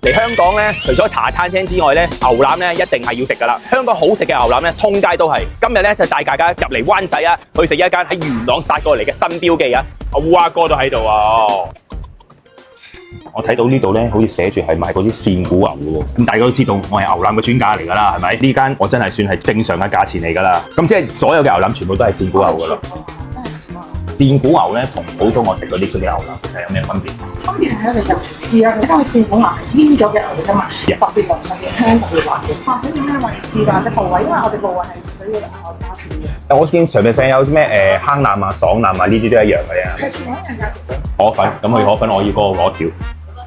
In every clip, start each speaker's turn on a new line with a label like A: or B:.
A: 嚟香港咧，除咗茶餐廳之外咧，牛腩咧一定係要食噶啦。香港好食嘅牛腩咧，通街都係。今日咧就帶大家入嚟灣仔啊，去食一間喺元朗殺過嚟嘅新標記啊！阿烏鴉哥都喺度啊！我睇到呢度咧，好似寫住係賣嗰啲線骨牛嘅喎。咁大家都知道我係牛腩嘅專家嚟㗎啦，係咪？呢間我真係算係正常嘅價錢嚟㗎啦。咁即係所有嘅牛腩全部都係線骨牛㗎啦。線骨牛咧同普通我食嗰啲出嘅牛腩其實有咩分別？
B: 分別係一個入翅啊，因為線骨牛係醃咗嘅牛嚟㗎嘛，特別濃嘅香特別滑嘅。或者點樣位置或者部位，因為我哋部位係唔使要額外加錢嘅。我
A: 見上面有啲咩坑腩啊、爽腩啊呢啲都一樣嘅啫。
B: 係全部一樣價錢。
A: 河粉，咁佢河粉我要嗰個攞條。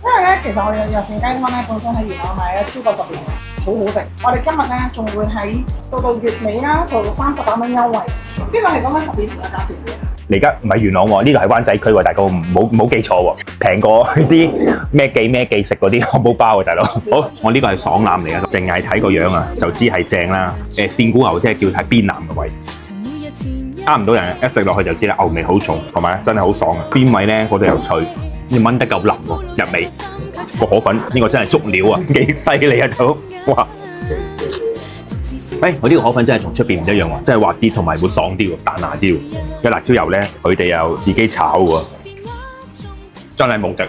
B: 因為咧，其實我哋藥膳雞湯咧本身喺元朗賣咗超過10年，好好食。我哋今日咧仲會喺到月尾啦，做38蚊優惠。呢個係講緊10年前嘅價錢嘅。
A: 你而家唔係元朗喎，呢個係灣仔區喎，大家唔好記錯喎，平過啲咩記食嗰啲漢堡包啊，大佬。好，我呢個係爽腩嚟嘅，淨係睇個樣啊就知係正啦。線骨牛即係叫係邊腩嘅位，呃唔到人，一食落去就知啦，牛味好重，同埋真係好爽啊！邊位咧嗰度又脆。燜得夠腍喎，入味個河粉呢個真係足料啊，幾犀利啊都哇！我呢個河粉真係同出邊唔一樣喎，真係滑啲同埋會爽啲喎，彈牙啲喎。有辣椒油咧，佢哋又自己炒喎，真係無敵。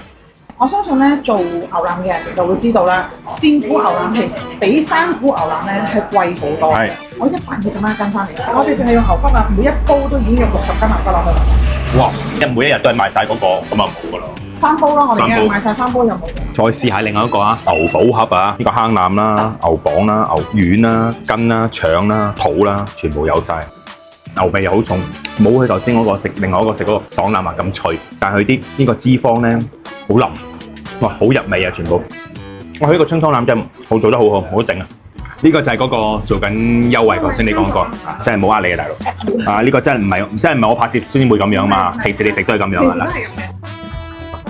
B: 我相信咧做牛腩嘅人就會知道啦，線骨牛腩其實比生骨牛腩咧係貴好多。係，我120蚊一斤翻嚟，我哋淨係用牛骨啊，每一煲都已經用60斤牛骨落去。
A: 哇！每一日都係賣晒嗰個，咁啊冇噶啦。
B: 3煲咯，我哋而家賣晒3煲就冇。再
A: 試下另外一個啊，牛寶盒啊，呢個坑腩啦、牛膀啦、牛丸啦、筋啦、腸啦、肚啦，全部有晒。牛味又好重，冇佢頭先嗰個食，另外一個食嗰個爽腩啊咁脆，但係佢啲呢個脂肪咧好腍，哇好入味啊全部。哇佢呢個清湯腩真係好做得好好，好頂啊！呢個就係嗰個做緊優惠，頭先你講過，真係冇呃你啊大佬。啊呢個真係唔係我拍攝先會咁樣嘛，平時你食都係咁樣啦。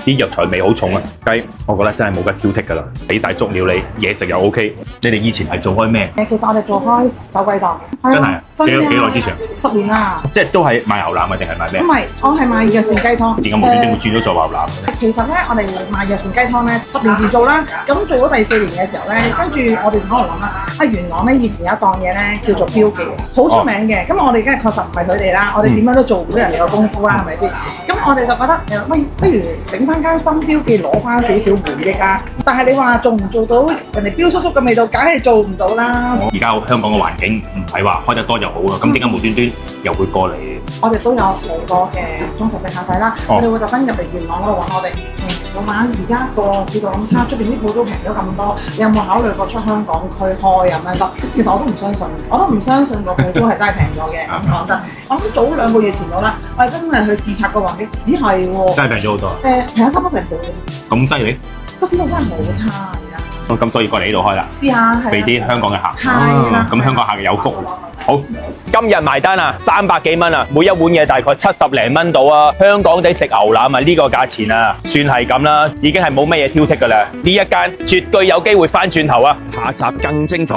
A: 啲藥材味好重啊，雞我覺得真係冇得挑剔㗎啦，俾晒足料你，嘢食又 OK。你哋以前係做開咩？
B: 其實我哋做開手龜檔。
A: 真係啊？幾耐之前
B: ？10年啦。
A: 即係都係賣牛腩嘅定係賣咩？
B: 唔係，我係賣藥膳雞湯。
A: 點解無端端會轉咗做牛腩？
B: 其實咧，我哋賣藥膳雞湯咧，10年前做啦，咁做咗第4年嘅時候咧，跟住我哋就可能諗啦，元朗咧以前有一檔嘢咧叫做標記，好出名嘅。咁我哋梗係確實唔係佢哋啦，我哋點樣都做唔到人哋嘅功夫啦，係咪先？咁我哋就覺得喂，不如整翻間新標記攞翻少少回憶啊！但係你話做唔做到人哋標叔叔嘅味道，梗係做唔到啦。而
A: 家香港嘅環境唔係話開得多就好啊，咁點解無端端又會過嚟？
B: 我哋都有好多嘅忠實食客仔啦，我哋會特登入嚟元朗嗰度揾我哋。老闆，而家個市道咁差，出邊啲鋪都平咗咁多，你有冇考慮過出香港區開咁樣得？其實我都唔相信，個鋪都係真係平咗嘅。講真，我諗早2個月前到啦，我係真係去視察個環境，咦係喎，
A: 真係平咗好多。
B: 平咗差唔多成倍。咁
A: 犀利？
B: 個市道真係好差而家。
A: 咁所以過嚟呢度開啦，
B: 試下
A: 俾啲香港嘅客。
B: 係啦。
A: 咁香港客有福。好，今日埋單啊，300幾蚊啊，每一碗嘢大概70零蚊到啊。香港地食牛腩啊，呢個價錢啊，算係咁啦，已經係冇乜嘢挑剔㗎啦。呢一間絕對有機會翻轉頭啊！下集更精彩。